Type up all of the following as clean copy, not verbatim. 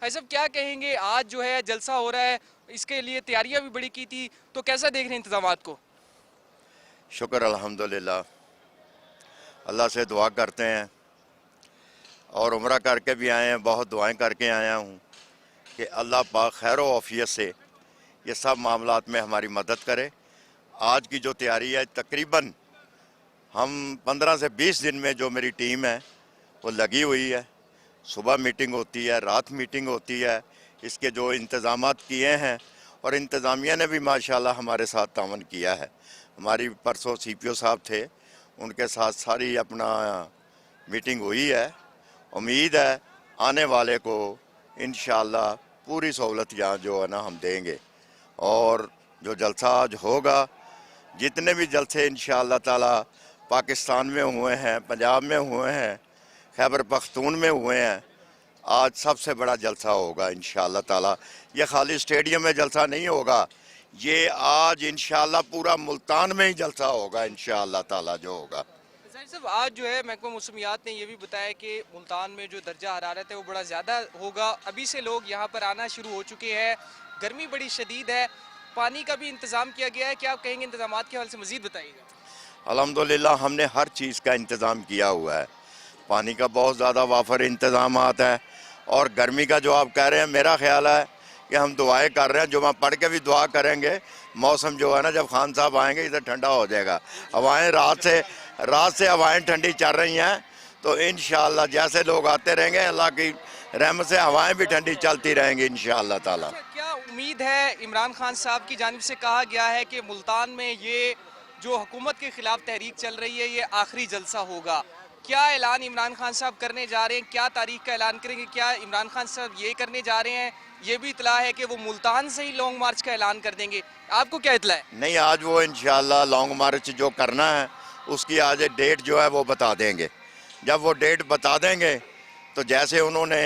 भाई साहब क्या कहेंगे, आज जो है जलसा हो रहा है, इसके लिए तैयारियां भी बड़ी की थी, तो कैसा देख रहे हैं इंतजामात को? शुक्र अल्हम्दुलिल्लाह, अल्लाह से दुआ करते हैं और उम्रा करके भी आए हैं, बहुत दुआएं करके आया हूँ कि अल्लाह पाक खैर व आफियत से ये सब मामलात में हमारी मदद करे। आज की जो तैयारी है तकरीबन हम 15 से 20 दिन में जो मेरी टीम है वो लगी हुई है। सुबह मीटिंग होती है, रात मीटिंग होती है, इसके जो इंतज़ामात किए हैं और इंतज़ामिया ने भी माशाल्लाह हमारे साथ तावन किया है। हमारी परसों CPO साहब थे, उनके साथ सारी अपना मीटिंग हुई है। उम्मीद है आने वाले को इंशाअल्लाह पूरी सहूलत यहाँ जो है ना हम देंगे। और जो जलसा आज होगा, जितने भी जलसे इंशाअल्लाह ताला पाकिस्तान में हुए हैं, पंजाब में हुए हैं, खैबर पख्तून में हुए हैं, आज सबसे बड़ा जलसा होगा इंशाअल्लाह ताला। ये खाली स्टेडियम में जलसा नहीं होगा, ये आज इंशाअल्लाह पूरा मुल्तान में ही जलसा होगा इंशाअल्लाह ताला जो होगा। जाहिर साहब आज जो है महकमा मौसमियात ने ये भी बताया कि मुल्तान में जो दर्जा हरारत है वो बड़ा ज़्यादा होगा। अभी से लोग यहाँ पर आना शुरू हो चुके हैं, गर्मी बड़ी शदीद है, पानी का भी इंतज़ाम किया गया है। क्या आप कहेंगे इंतज़ामात के हवाले से मज़ीद बताइएगा? अल्हम्दुलिल्लाह हमने हर चीज़ का इंतज़ाम किया हुआ है। पानी का बहुत ज़्यादा वाफर इंतज़ामात है और गर्मी का जो आप कह रहे हैं, मेरा ख्याल है कि हम दुआएं कर रहे हैं, जुमा पढ़ के भी दुआ करेंगे। मौसम जो है ना, जब खान साहब आएंगे इधर ठंडा हो जाएगा। हवाएं रात से हवाएं ठंडी चल रही हैं, तो इंशाअल्लाह जैसे लोग आते रहेंगे अल्लाह की रहमत से हवाएं भी ठंडी चलती रहेंगी इंशाअल्लाह ताला। क्या उम्मीद है, इमरान खान साहब की जानिब से कहा गया है कि मुल्तान में ये जो हुकूमत के खिलाफ तहरीक चल रही है ये आखिरी जलसा होगा, क्या ऐलान इमरान खान साहब करने जा रहे हैं, क्या तारीख का ऐलान करेंगे? क्या इमरान खान साहब ये करने जा रहे हैं, ये भी इतला है कि वो मुल्तान से ही लॉन्ग मार्च का ऐलान कर देंगे? आपको क्या इतला है? नहीं, आज वो इंशाअल्लाह लॉन्ग मार्च जो करना है उसकी आज डेट जो है वो बता देंगे। जब वो डेट बता देंगे तो जैसे उन्होंने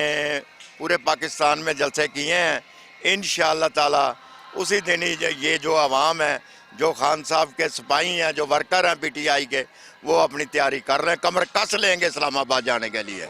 पूरे पाकिस्तान में जलसे किए हैं, इंशाअल्लाह ताला उसी दिन ही ये जो आवाम है, जो खान साहब के सिपाही हैं, जो वर्कर हैं PTI के, वो अपनी तैयारी कर रहे हैं, कमर कस लेंगे इस्लामाबाद जाने के लिए।